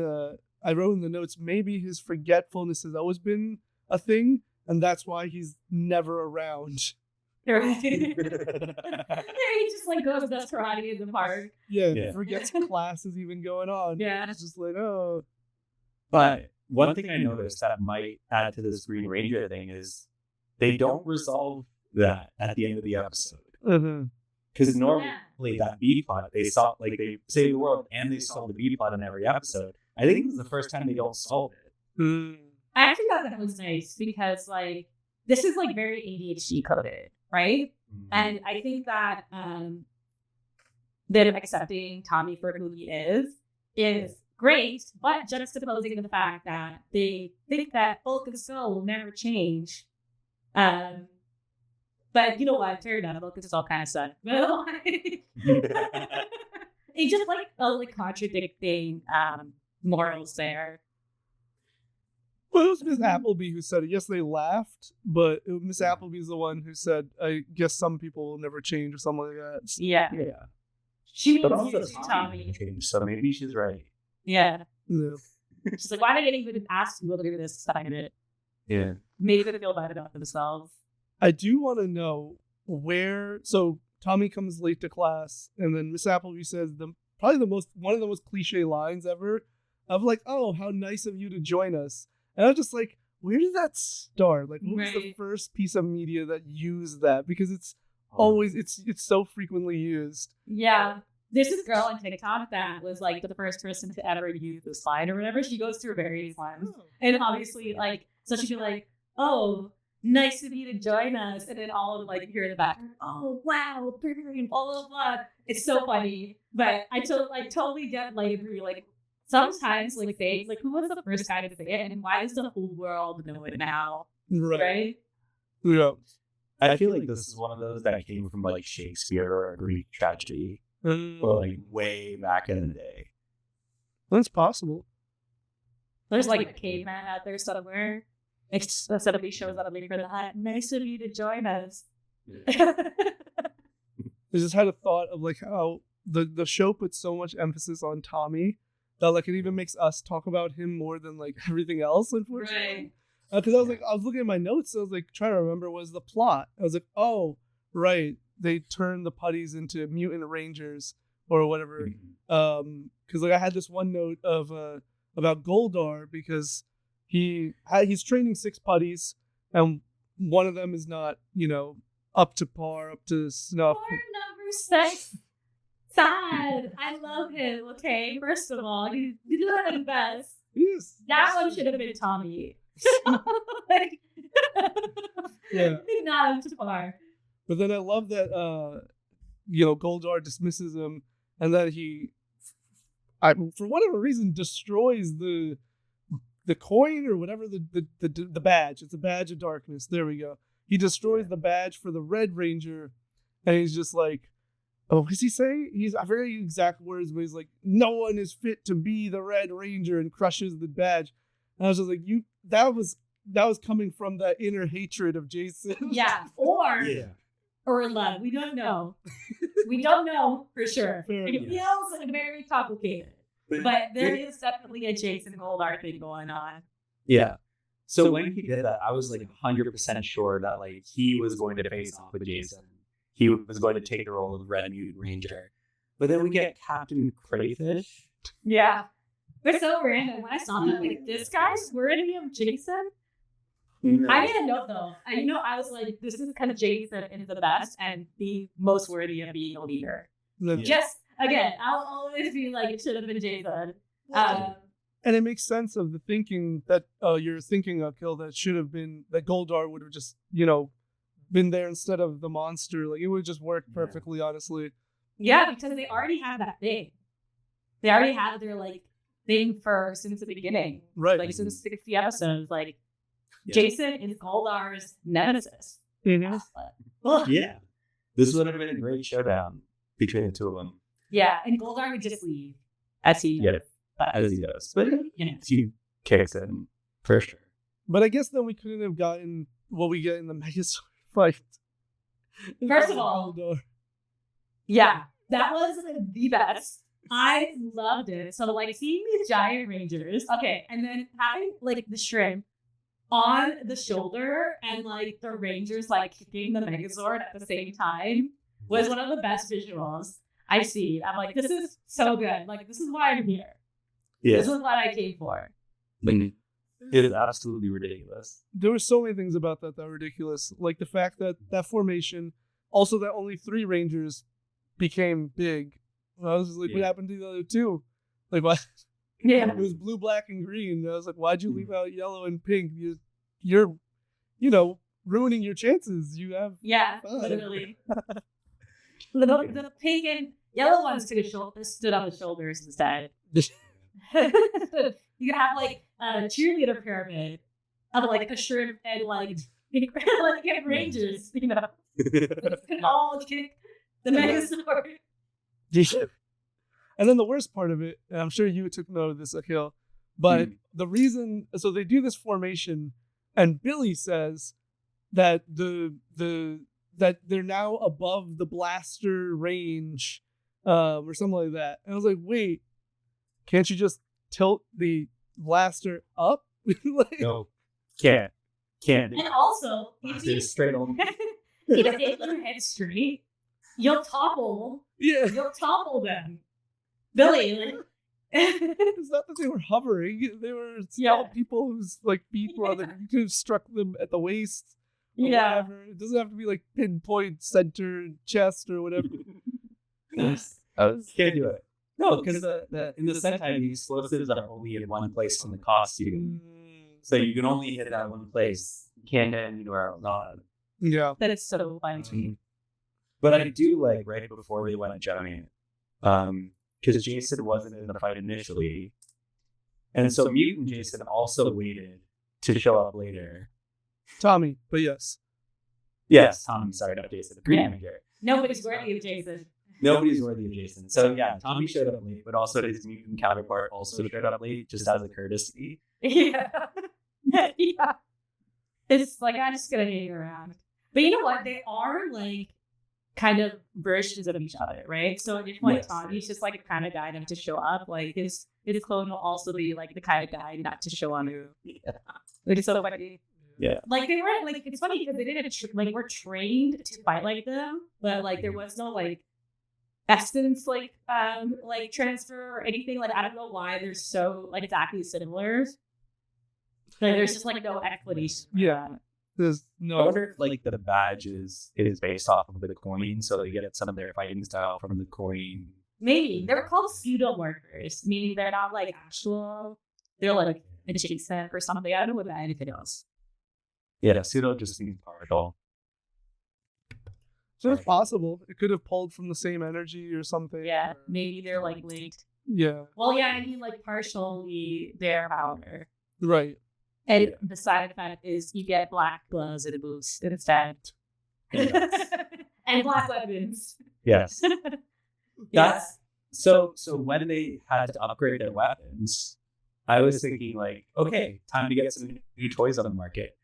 Speaker 1: I wrote in the notes, maybe his forgetfulness has always been a thing, and that's why he's never around.
Speaker 4: Right. He just like goes to karate in the park.
Speaker 1: Yeah. Forgets class is even going on.
Speaker 4: Yeah.
Speaker 1: It's just like, oh.
Speaker 5: But one thing I noticed that might add to this Green Ranger thing is they don't resolve that at the end of the episode. Because normally that B plot, they save the world and they solve the B plot in every episode. I think this is the first time they don't solve it.
Speaker 4: I actually thought that was nice because like this is like very ADHD coded, right? And I think that them accepting Tommy for who he is great, but juxtaposing the fact that they think that bulk of the soul will never change. But you know what? Fair enough. Bulk is all kind of sun. It's just like contradicting morals there.
Speaker 1: Well, it was Miss Appleby who said it. Yes, they laughed, but Miss Appleby's the one who said, I guess some people will never change or something like that.
Speaker 4: Yeah. She was Tommy.
Speaker 5: So maybe she's right.
Speaker 4: Yeah.
Speaker 1: Yeah.
Speaker 4: She's like, why did I even ask people to do this? Sign it.
Speaker 5: Yeah.
Speaker 4: Maybe they feel bad about themselves.
Speaker 1: I do want to know where. So Tommy comes late to class, and then Miss Appleby says one of the most cliche lines ever of like, "Oh, how nice of you to join us." And I'm just like, where did that start? Like, what was the first piece of media that used that? Because it's always it's so frequently used.
Speaker 4: Yeah. There's this girl on TikTok that was like the first person to ever use this line or whatever. She goes through various lines. And obviously, like, so she'd be like, oh, nice of you to join us. And then all of like, you hear in the back, oh, wow, blah, blah, blah. It's so funny. But I totally get like, sometimes like they, like, who was the first guy to say it? And why does the whole world know it now? Right?
Speaker 1: Yeah.
Speaker 5: I feel like this is one of those that came from like Shakespeare or a Greek tragedy. Or like way back in the day.
Speaker 1: That's possible.
Speaker 4: There's like a caveman out there somewhere. Somebody shows up looking for the hut. Nice of you to join us.
Speaker 1: I just had a thought of like how the show puts so much emphasis on Tommy that like it even makes us talk about him more than like everything else, unfortunately. Because I was looking at my notes, I was like trying to remember what was the plot. I was like, oh, right. They turn the putties into mutant rangers or whatever. Because like I had this one note of about Goldar because he's training 6 putties and one of them is not up to par, up to snuff.
Speaker 4: Poor number 6. Sad. I love him. Okay, first of all, he's doing his best.
Speaker 1: Yes.
Speaker 4: That one should have been Tommy.
Speaker 1: Yeah.
Speaker 4: Not up to par.
Speaker 1: But then I love that, Goldar dismisses him, and that he, for whatever reason, destroys the coin or whatever the badge. It's a badge of darkness. There we go. He destroys the badge for the Red Ranger, and he's just like, oh, what does he say? I forget the exact words, but he's like, no one is fit to be the Red Ranger, and crushes the badge. And I was just like, that was coming from that inner hatred of Jason.
Speaker 4: Yeah, or love. We don't know. We don't know for sure. It feels very complicated. But there is definitely a Jason Goldar thing going on.
Speaker 5: Yeah. So when he did that, I was like 100% sure that like he was going to face off with Jason. He was going to take the role of Red Mutant Ranger. But then we get Captain Crayfish.
Speaker 4: Yeah. They're so random. When I saw them, like, this guy's worthy of Jason? I didn't know, though. I was like, this is kind of Jason is the best and the most worthy of being a leader. Just, again, I'll always be like, it should have been Jason.
Speaker 1: And it makes sense of the thinking that you're thinking of, Kill, that should have been, that Goldar would have just, been there instead of the monster. Like, it would just work perfectly, honestly.
Speaker 4: Yeah, because they already have that thing. They already have their, like, thing since the beginning.
Speaker 1: Right.
Speaker 4: Like, since 60 episodes, like, Jason is Goldar's nemesis.
Speaker 1: Mm-hmm.
Speaker 5: Yeah. This would have been a great showdown between the two of them.
Speaker 4: Yeah, and Goldar would just leave as he
Speaker 5: does. But he kicks in for sure.
Speaker 1: But I guess then we couldn't have gotten what we get in the Megazord fight.
Speaker 4: First of all, yeah, that was the best. I loved it. So, like, seeing these giant rangers, okay, and then having, like, the shrimp on the shoulder and, like, the rangers, like, kicking the Megazord at the same time was one of the best visuals I've seen. I'm like, this is so good. Like, this is why I'm here. Yeah. This is what I came for.
Speaker 5: It is absolutely ridiculous.
Speaker 1: There were so many things about that were ridiculous. Like the fact that formation, also that only 3 Rangers became big. I was just like, what happened to the other 2? Like, what?
Speaker 4: Yeah.
Speaker 1: It was blue, black, and green. I was like, why'd you leave out yellow and pink? You're ruining your chances. You have
Speaker 4: literally. the pink and yellow ones stood on the shoulders instead. You could have like a cheerleader pyramid of like a shrimp and like rangers, you can all kick the Megazord.
Speaker 1: And then the worst part of it, and I'm sure you took note of this, Akhil, but the reason, so they do this formation, and Billy says that that they're now above the blaster range, or something like that. And I was like, wait, can't you just tilt the blaster up?
Speaker 5: No, can't.
Speaker 4: And also, if you
Speaker 5: straight on.
Speaker 4: If you hit your head straight, you'll topple.
Speaker 1: Yeah.
Speaker 4: You'll topple them. Billy.
Speaker 1: It's not that they were hovering. They were small people whose like feet were on the, you could have struck them at the waist. Whatever. It doesn't have to be like pinpoint center chest or whatever.
Speaker 5: Can't do it. No, because in the Sentai, the explosives are only in one place in the costume. So you can only hit it at one place. You can't hit anywhere else on.
Speaker 4: Yeah. That is so funny.
Speaker 5: But I do like right before we went on Johnny, because Jason wasn't in the fight initially. And so Mutant Jason also waited to show up later.
Speaker 1: Tommy, but yes.
Speaker 5: Yes, Tommy, sorry, not Jason. The Green Ranger.
Speaker 4: Nobody's worthy of Jason.
Speaker 5: Nobody's worthy of Jason. So yeah, Tommy showed up late, but also his mutant counterpart also showed up late, just as a courtesy.
Speaker 4: Yeah. Yeah. It's like, I'm just gonna hang around. But you know what? They are like kind of versions of each other, right? So at this point, Tommy's just like the kind of guy not to show up. Like his clone will also be like the kind of guy not to show up. Yeah. Which is so funny.
Speaker 5: Yeah.
Speaker 4: Like they weren't like, it's funny because they didn't were trained to fight like them, but like there was no like essence like transfer or anything. Like I don't know why they're so like exactly similar. Like there's just like no explanation.
Speaker 1: Yeah. There's no.
Speaker 5: I wonder if like the badge is based off of the coin, so they get some of their fighting style from the coin.
Speaker 4: Maybe they were called pseudo workers, meaning they're not like actual. They're like adjacent or something. I don't know about anything else.
Speaker 5: Yeah, pseudo just seems partial.
Speaker 1: So it's possible. It could have pulled from the same energy or something.
Speaker 4: Yeah, maybe they're like linked.
Speaker 1: Yeah.
Speaker 4: Well, yeah, I mean like partially their power.
Speaker 1: Right.
Speaker 4: And the side effect is you get black gloves and a boost instead. And black weapons.
Speaker 5: Yes.
Speaker 4: Yes.
Speaker 5: So when they had to upgrade their weapons, I was thinking like, okay, time to get some new toys on the market.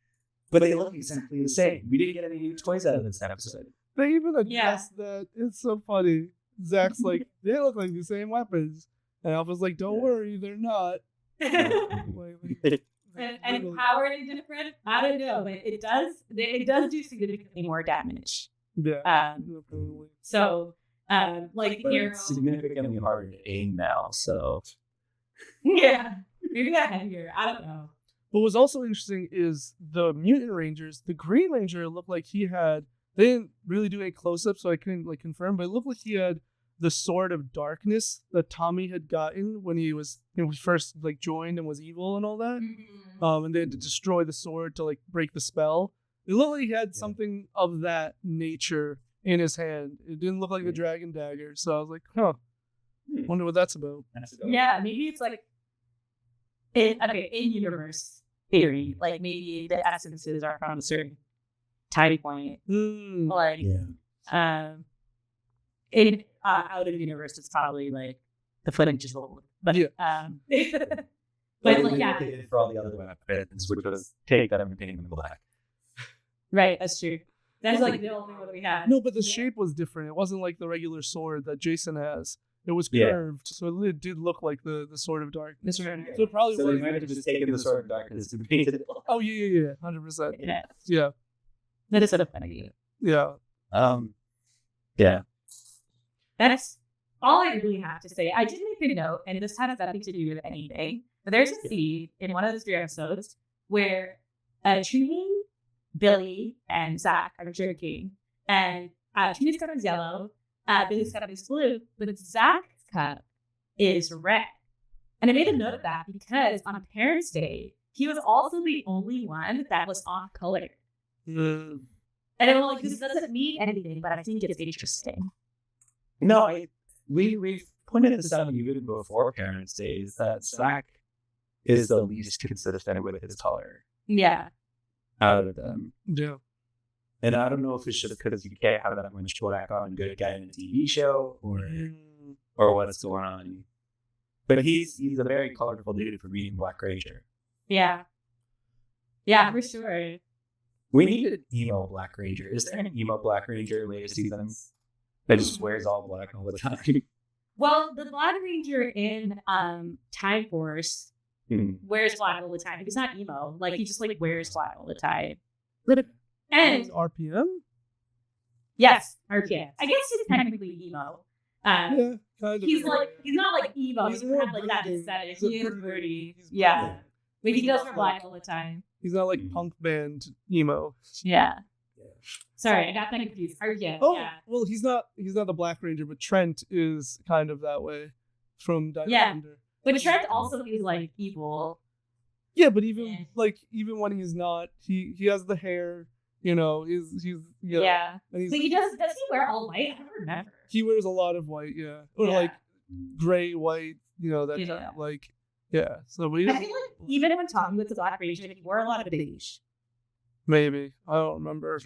Speaker 5: But they look exactly the same. We didn't get any new toys out of this episode.
Speaker 1: They even addressed that. It's so funny. Zach's like, they look like the same weapons. And Alpha's like, don't worry, they're not. Like,
Speaker 4: and
Speaker 1: literally.
Speaker 4: power is different. I don't know, but it does do significantly more damage.
Speaker 1: Yeah. Definitely.
Speaker 4: So, like
Speaker 5: But
Speaker 4: hero,
Speaker 5: it's significantly harder to aim now, so
Speaker 4: yeah, maybe that heavier. I don't know.
Speaker 1: But what's also interesting is the Mutant Rangers. The Green Ranger looked like he had. They didn't really do any close-ups, so I couldn't like confirm. But it looked like he had the Sword of Darkness that Tommy had gotten when he was first like joined and was evil and all that. And they had to destroy the sword to like break the spell. It looked like he had something of that nature in his hand. It didn't look like a dragon dagger, so I was like, huh. Wonder what that's about.
Speaker 4: Yeah, maybe it's like in universe theory, like maybe the essences are from a certain tiny point. Like, in out of the universe, it's probably like the footage is old, but but like, yeah,
Speaker 5: for all the other weapons, which was take that and paint them black.
Speaker 4: right, that's true. That's like the only one we had.
Speaker 1: No, but the shape was different. It wasn't like the regular sword that Jason has. It was
Speaker 5: Yeah.
Speaker 1: curved, so it did look like the Sword of Darkness.
Speaker 4: That's right.
Speaker 1: So it probably
Speaker 5: So they
Speaker 1: was.
Speaker 5: might have just taken the Sword of Darkness and painted it black.
Speaker 1: Oh yeah, 100%.
Speaker 4: Yeah,
Speaker 1: Yeah,
Speaker 4: that is sort of funny.
Speaker 1: yeah.
Speaker 5: Yeah.
Speaker 4: That's all I really have to say. I did make a note, and this has nothing to do with anything. But there's a scene in one of those 3 episodes where Trini, Billy, and Zach are drinking, and Trini's cup is yellow, Billy's cup is blue, but Zach's cup is red. And I made a note of that because on Parents' Day, he was also the only one that was off color. And I'm like, this doesn't mean anything, but I think it's interesting.
Speaker 5: No, we've pointed this out even before Parents' Day, is that Zach is the least consistent with his color
Speaker 4: Yeah.
Speaker 5: out of them.
Speaker 1: Yeah.
Speaker 5: And I don't know if it's just because you can't have that much black on good guy in a TV show or what's going on. But he's a very colorful dude for being Black Ranger.
Speaker 4: Yeah. Yeah, for sure.
Speaker 5: We need an emo Black Ranger. Is there an emo Black Ranger in later seasons that just wears all black all the time?
Speaker 4: Well, the Black Ranger in Time Force wears black all the time. He's not emo. Like, he just like wears black all the time. And
Speaker 1: RPM?
Speaker 4: yes, RPM. I guess he's technically emo.
Speaker 1: Yeah, kind of.
Speaker 4: He's not like emo.
Speaker 1: He's
Speaker 4: He
Speaker 1: more
Speaker 4: doesn't have like that
Speaker 1: broody.
Speaker 4: aesthetic.
Speaker 1: He's
Speaker 4: He is
Speaker 1: pretty-
Speaker 4: broody.
Speaker 1: he's
Speaker 4: Yeah.
Speaker 1: broody.
Speaker 4: But he
Speaker 1: He's
Speaker 4: does
Speaker 1: not
Speaker 4: wear black
Speaker 1: like-
Speaker 4: all the time.
Speaker 1: He's not like punk band emo.
Speaker 4: Yeah. Sorry, I got that confused. RPM.
Speaker 1: Oh,
Speaker 4: Yeah.
Speaker 1: well, he's not the Black Ranger, but Trent is kind of that way from Diamond
Speaker 4: Yeah.
Speaker 1: Thunder.
Speaker 4: But Trent also is like evil.
Speaker 1: Yeah, but even
Speaker 4: Yeah.
Speaker 1: even when he's not, he has the hair. You know, he's
Speaker 4: Yeah.
Speaker 1: and he's,
Speaker 4: But he does he wear all white? I don't remember.
Speaker 1: he wears a lot of white, yeah, or
Speaker 4: Yeah.
Speaker 1: like gray, white. You know that kind
Speaker 4: Yeah.
Speaker 1: of, like yeah. So but he
Speaker 4: I
Speaker 1: doesn't-
Speaker 4: feel like even when Tommy was the Black Ranger, he wore a lot of beige.
Speaker 1: maybe I don't remember.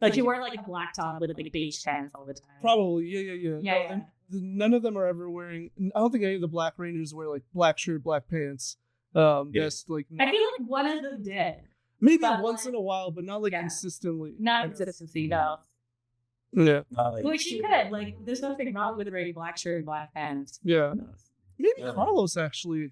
Speaker 4: Like he wore like a black top with like beige pants all the time.
Speaker 1: Probably, yeah.
Speaker 4: Yeah,
Speaker 1: No,
Speaker 4: yeah.
Speaker 1: and none of them are ever wearing. I don't think any of the Black Rangers wear like black shirt, black pants. That's like
Speaker 4: I feel like one of them did.
Speaker 1: maybe
Speaker 4: but,
Speaker 1: once
Speaker 4: like,
Speaker 1: in a while, but not like
Speaker 4: yeah.
Speaker 1: consistently.
Speaker 4: Not consistency, no.
Speaker 1: Yeah,
Speaker 5: Not like
Speaker 4: Which you could. Like, there's nothing wrong with wearing black shirt and black pants.
Speaker 1: yeah. Maybe
Speaker 5: Yeah.
Speaker 1: Carlos actually.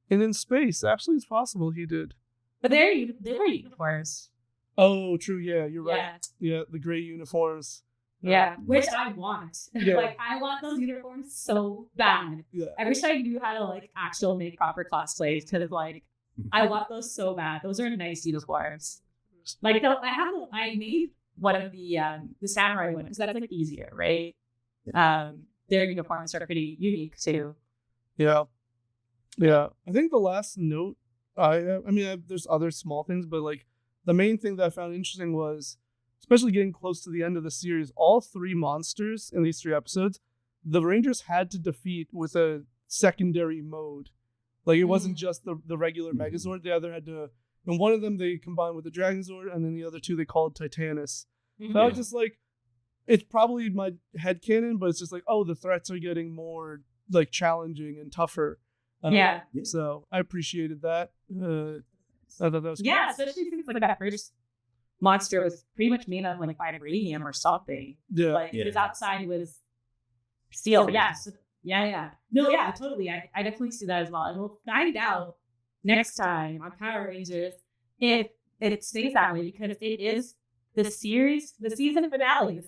Speaker 1: And in space, actually, it's possible he did.
Speaker 4: But they were uniforms.
Speaker 1: Oh, true. Yeah, you're right.
Speaker 4: Yeah.
Speaker 1: Yeah, the gray uniforms.
Speaker 4: Yeah. Which I want.
Speaker 1: Yeah.
Speaker 4: Like, I want those uniforms so bad.
Speaker 1: Yeah.
Speaker 4: I wish I knew how to, like, actually make proper cosplays because, like, I want those so bad. Those are nice uniforms. Like, I made one of the samurai ones because that's, like, easier, right? Their uniforms are pretty unique, too.
Speaker 1: Yeah. Yeah. I think the last note, there's other small things, but like the main thing that I found interesting was, especially getting close to the end of the series, all 3 monsters in these 3 episodes, the Rangers had to defeat with a secondary mode. Like it wasn't just the regular Megazord. The other had to, and one of them they combined with the Dragon Zord, and then the other 2 they called Titanus. So I was just like, it's probably my headcanon, but it's just like, oh, the threats are getting more like challenging and tougher.
Speaker 4: Yeah.
Speaker 1: So I appreciated that. I thought that was
Speaker 4: Yeah,
Speaker 1: cool.
Speaker 4: especially since like that first monster was pretty much made of like vibranium or something.
Speaker 1: Yeah.
Speaker 4: Like his outside was steel. Yes. Yeah. No, yeah, totally. I definitely see that as well. And we'll find out next time on Power Rangers if it stays that way, because it is the season finale.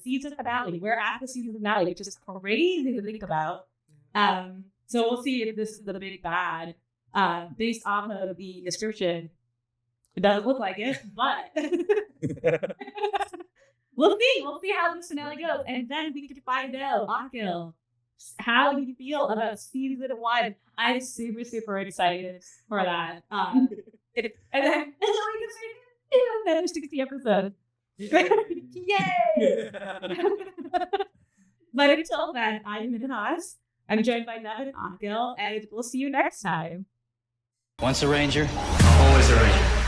Speaker 4: We're at the season finale, which is crazy to think about. So we'll see if this is the big bad. Based off of the description, it doesn't look like it, but we'll see. We'll see how this finale goes, and then we can find out, Akil, how you feel about season 1. I'm super, super excited for that. And then we can finish 60 episodes. Yay! But until then, I'm Minhas. I'm joined by Nev and Akil, and we'll see you next time.
Speaker 3: Once a Ranger,
Speaker 2: Always a Ranger.